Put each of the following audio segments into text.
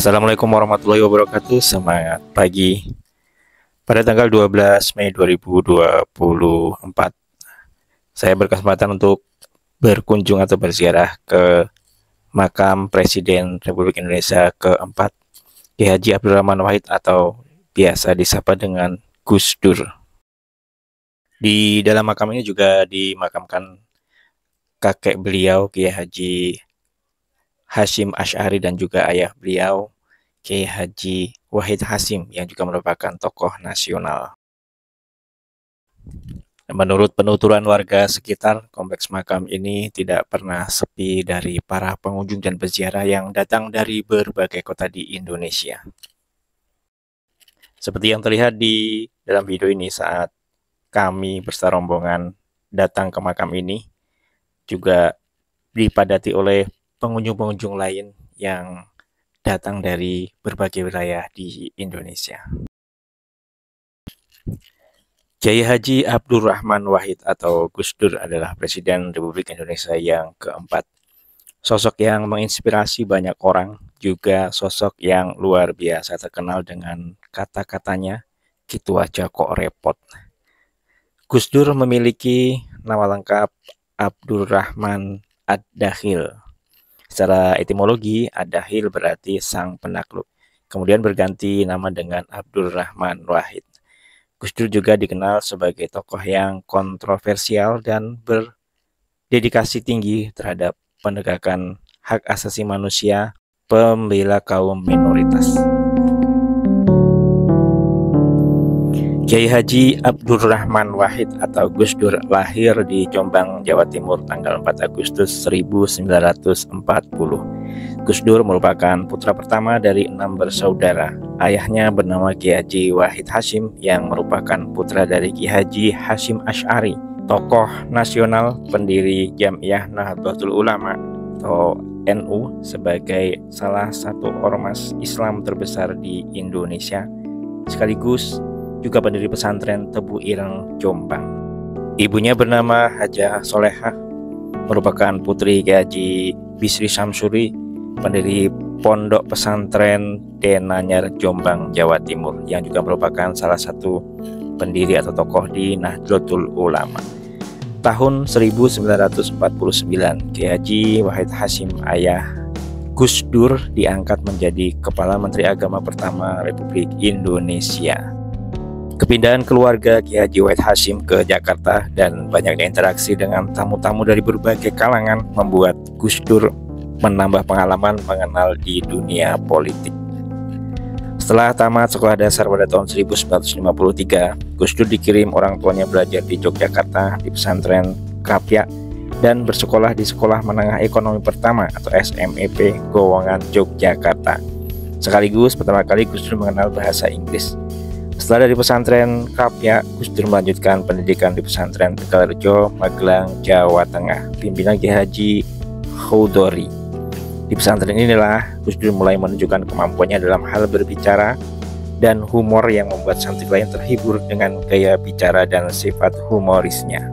Assalamualaikum warahmatullahi wabarakatuh. Semangat pagi. Pada tanggal 12 Mei 2024, saya berkesempatan untuk berkunjung atau berziarah ke makam Presiden Republik Indonesia keempat, Kiai Haji Abdurrahman Wahid atau biasa disapa dengan Gus Dur. Di dalam makam ini juga dimakamkan kakek beliau, Kiai Haji Hasyim Asy'ari, dan juga ayah beliau, Kiai Haji Wahid Hasyim, yang juga merupakan tokoh nasional. Menurut penuturan warga sekitar, kompleks makam ini tidak pernah sepi dari para pengunjung dan peziarah yang datang dari berbagai kota di Indonesia. Seperti yang terlihat di dalam video ini, saat kami beserta rombongan datang ke makam ini, juga dipadati oleh pengunjung-pengunjung lain yang datang dari berbagai wilayah di Indonesia. Kiai Haji Abdurrahman Wahid atau Gus Dur adalah Presiden Republik Indonesia yang keempat. Sosok yang menginspirasi banyak orang, juga sosok yang luar biasa terkenal dengan kata-katanya, "Gitu aja kok repot." Gus Dur memiliki nama lengkap Abdurrahman Ad-Dakhil. Secara etimologi, Ad-Dakhil berarti sang penakluk. Kemudian berganti nama dengan Abdurrahman Wahid. Gus Dur juga dikenal sebagai tokoh yang kontroversial dan berdedikasi tinggi terhadap penegakan hak asasi manusia, pembela kaum minoritas. Kiai Haji Abdurrahman Wahid atau Gus Dur lahir di Jombang, Jawa Timur tanggal 4 Agustus 1940. Gus Dur merupakan putra pertama dari 6 bersaudara. Ayahnya bernama Kiai Haji Wahid Hasyim yang merupakan putra dari Kiai Haji Hasyim Asy'ari, tokoh nasional, pendiri Jam'iyah Nahdlatul Ulama atau NU sebagai salah satu ormas Islam terbesar di Indonesia, sekaligus juga pendiri pesantren Tebu Ireng, Jombang. Ibunya bernama Hajah Solehah, merupakan putri Kiai Haji Bisri Samsuri, pendiri Pondok Pesantren Denanyar, Jombang, Jawa Timur, yang juga merupakan salah satu pendiri atau tokoh di Nahdlatul Ulama. Tahun 1949, Kiai Haji Wahid Hasyim ayah Gus Dur diangkat menjadi Kepala Menteri Agama pertama Republik Indonesia. Kepindahan keluarga Kiai Haji Wahid Hasyim ke Jakarta dan banyaknya interaksi dengan tamu-tamu dari berbagai kalangan membuat Gus Dur menambah pengalaman mengenal di dunia politik. Setelah tamat sekolah dasar pada tahun 1953, Gus Dur dikirim orang tuanya belajar di Yogyakarta di pesantren Kapya dan bersekolah di Sekolah Menengah Ekonomi Pertama atau SMEP Gowongan, Yogyakarta. Sekaligus pertama kali Gus Dur mengenal bahasa Inggris. Setelah dari pesantren Kapya, Gus Dur melanjutkan pendidikan di pesantren Tegalrejo, Magelang, Jawa Tengah, pimpinan Kiai Haji Khodori. Di pesantren inilah Gus Dur mulai menunjukkan kemampuannya dalam hal berbicara dan humor yang membuat santri lain terhibur dengan gaya bicara dan sifat humorisnya.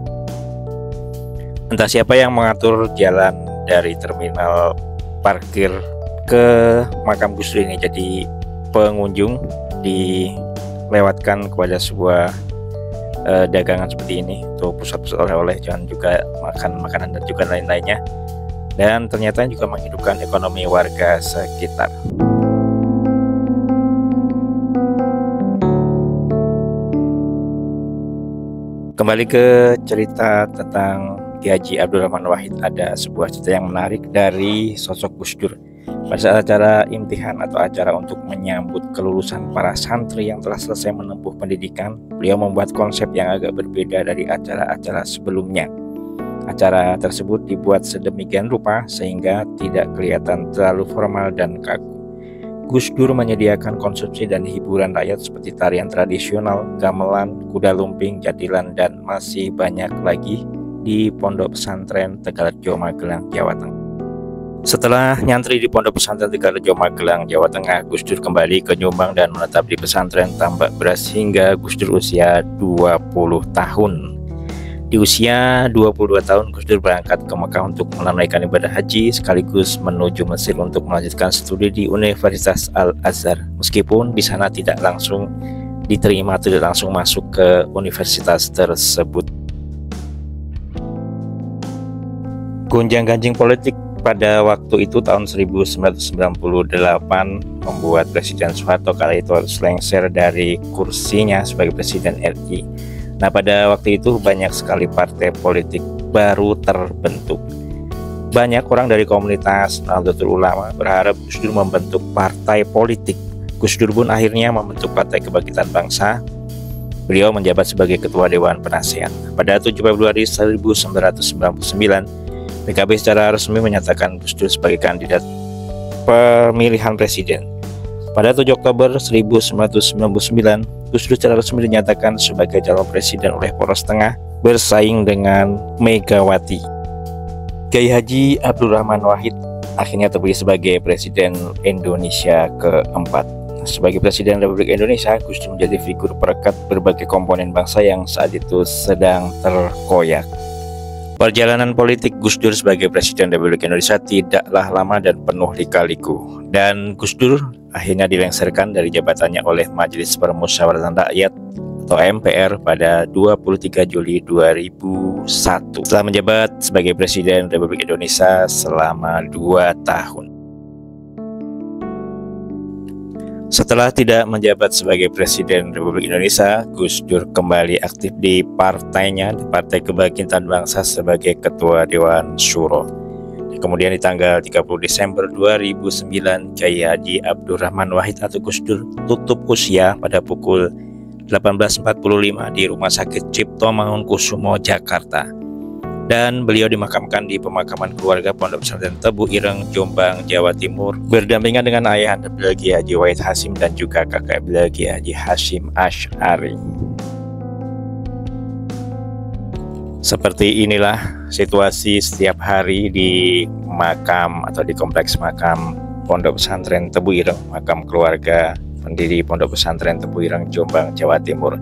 Entah siapa yang mengatur jalan dari terminal parkir ke makam Gus Dur ini, jadi pengunjung dilewatkan kepada sebuah dagangan seperti ini untuk pusat-pusat oleh-oleh dan juga makan makanan dan juga lain-lainnya, dan ternyata juga menghidupkan ekonomi warga sekitar. Kembali ke cerita tentang Kiai Haji Abdurrahman Wahid, ada sebuah cerita yang menarik dari sosok Gus Dur. Pada saat acara imtihan atau acara untuk menyambut kelulusan para santri yang telah selesai menempuh pendidikan, beliau membuat konsep yang agak berbeda dari acara-acara sebelumnya. Acara tersebut dibuat sedemikian rupa sehingga tidak kelihatan terlalu formal dan kaku. Gus Dur menyediakan konsumsi dan hiburan rakyat seperti tarian tradisional, gamelan, kuda lumping, jadilan, dan masih banyak lagi di Pondok Pesantren Tegalrejo, Magelang, Jawa Tengah. Setelah nyantri di Pondok Pesantren Tegalrejo, Magelang, Jawa Tengah, Gus Dur kembali ke Jombang dan menetap di pesantren Tambak Beras hingga Gus Dur usia 20 tahun. Di usia 22 tahun, Gus Dur berangkat ke Mekah untuk menunaikan ibadah haji sekaligus menuju Mesir untuk melanjutkan studi di Universitas Al-Azhar. Meskipun di sana tidak langsung diterima, tidak langsung masuk ke universitas tersebut. Gonjang-ganjing politik pada waktu itu tahun 1998 membuat Presiden Soeharto kala itu harus lengser dari kursinya sebagai Presiden RI. Nah, pada waktu itu banyak sekali partai politik baru terbentuk. Banyak orang dari komunitas Nahdlatul Ulama berharap Gus Dur membentuk partai politik. Gus Dur pun akhirnya membentuk Partai Kebangkitan Bangsa. Beliau menjabat sebagai Ketua Dewan Penasehat. Pada 7 Februari 1999, PKB secara resmi menyatakan Gus Dur sebagai kandidat pemilihan presiden. Pada 7 Oktober 1999, Gus Dur secara resmi dinyatakan sebagai calon presiden oleh Poros Tengah bersaing dengan Megawati. Kiai Haji Abdurrahman Wahid akhirnya terpilih sebagai Presiden Indonesia keempat. Sebagai Presiden Republik Indonesia, Gus Dur menjadi figur perekat berbagai komponen bangsa yang saat itu sedang terkoyak. Perjalanan politik Gus Dur sebagai Presiden Republik Indonesia tidaklah lama dan penuh lika-liku. Dan Gus Dur akhirnya dilengserkan dari jabatannya oleh Majelis Permusyawaratan Rakyat atau MPR pada 23 Juli 2001. Setelah menjabat sebagai Presiden Republik Indonesia selama 2 tahun. Setelah tidak menjabat sebagai Presiden Republik Indonesia, Gus Dur kembali aktif di partainya, di Partai Kebangkitan Bangsa sebagai Ketua Dewan Syuro. Kemudian di tanggal 30 Desember 2009, Kiai Haji Abdurrahman Wahid atau Gus Dur tutup usia pada pukul 18.45 di Rumah Sakit Cipto Mangunkusumo, Jakarta. Dan beliau dimakamkan di pemakaman keluarga Pondok Pesantren Tebu Ireng, Jombang, Jawa Timur, berdampingan dengan ayahanda beliau Kiai Haji Wahid Hasyim dan juga kakak beliau Kiai Haji Hasyim Asy'ari. Seperti inilah situasi setiap hari di makam atau di kompleks makam Pondok Pesantren Tebu Ireng, makam keluarga pendiri Pondok Pesantren Tebu Ireng, Jombang, Jawa Timur.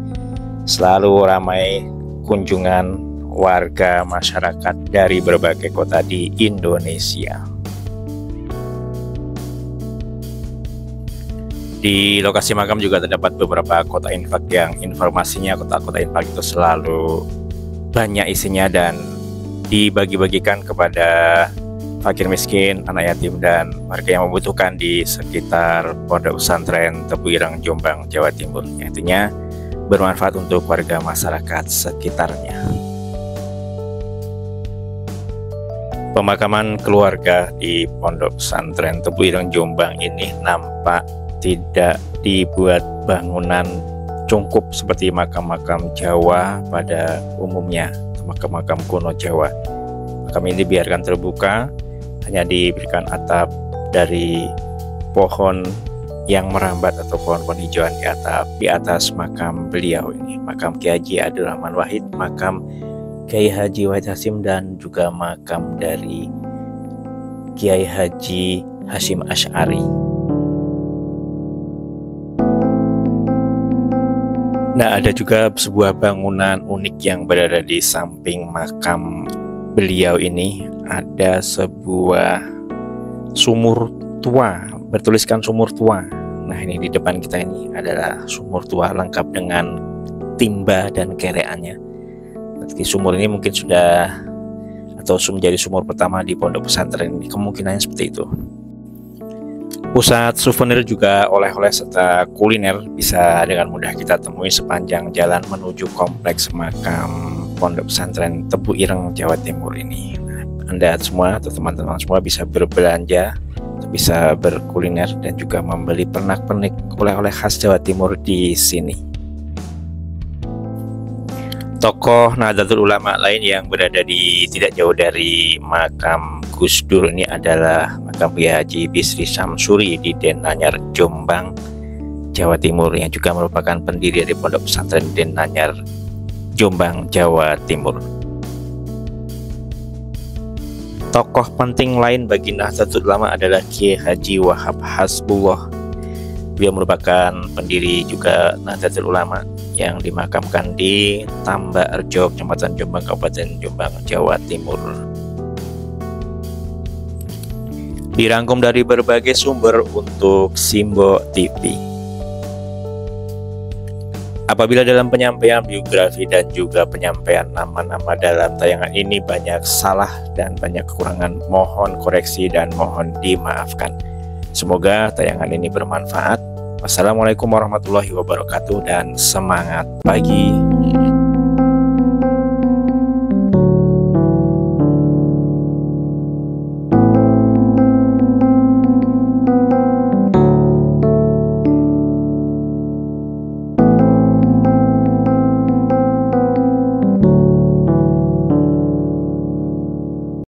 Selalu ramai kunjungan warga masyarakat dari berbagai kota di Indonesia. Di lokasi makam juga terdapat beberapa kota infak yang informasinya kota-kota infak itu selalu banyak isinya dan dibagi-bagikan kepada fakir miskin, anak yatim, dan warga yang membutuhkan di sekitar Pondok Pesantren Tebu Ireng, Jombang, Jawa Timur. Intinya bermanfaat untuk warga masyarakat sekitarnya. Pemakaman keluarga di Pondok Pesantren Tebu Ireng, Jombang ini nampak tidak dibuat bangunan cungkup seperti makam-makam Jawa pada umumnya, makam-makam kuno Jawa. Makam ini dibiarkan terbuka, hanya diberikan atap dari pohon yang merambat atau pohon-pohon hijauan di atas makam beliau ini. Makam Kiai Haji Abdurrahman Wahid, makam Kiai Haji Wahid Hasyim, dan juga makam dari Kiai Haji Hasyim Asy'ari. Nah, ada juga sebuah bangunan unik yang berada di samping makam beliau ini. Ada sebuah sumur tua, bertuliskan sumur tua. Nah, ini di depan kita ini adalah sumur tua lengkap dengan timba dan kereannya. Di sumur ini mungkin sudah atau menjadi sumur pertama di pondok pesantren ini, kemungkinannya seperti itu. Pusat souvenir juga oleh-oleh serta kuliner bisa dengan mudah kita temui sepanjang jalan menuju kompleks makam Pondok Pesantren Tebu Ireng, Jawa Timur ini. Nah, Anda semua atau teman-teman semua bisa berbelanja, bisa berkuliner dan juga membeli pernak-pernik oleh-oleh khas Jawa Timur di sini. Tokoh Nahdlatul Ulama lain yang berada di tidak jauh dari makam Gus Dur ini adalah makam Kiai Haji Bisri Syamsuri di Denanyar, Jombang, Jawa Timur, yang juga merupakan pendiri dari Pondok Pesantren Denanyar, Jombang, Jawa Timur. Tokoh penting lain bagi Nahdlatul Ulama adalah Kiai Haji Wahab Hasbullah. Beliau merupakan pendiri juga Nahdlatul Ulama yang dimakamkan di Tambak Rejo, Kecamatan Jombang, Kabupaten Jombang, Jawa Timur. Dirangkum dari berbagai sumber untuk Simbo TV. Apabila dalam penyampaian biografi dan juga penyampaian nama-nama dalam tayangan ini banyak salah dan banyak kekurangan, mohon koreksi dan mohon dimaafkan. Semoga tayangan ini bermanfaat. Wassalamualaikum warahmatullahi wabarakatuh dan semangat pagi.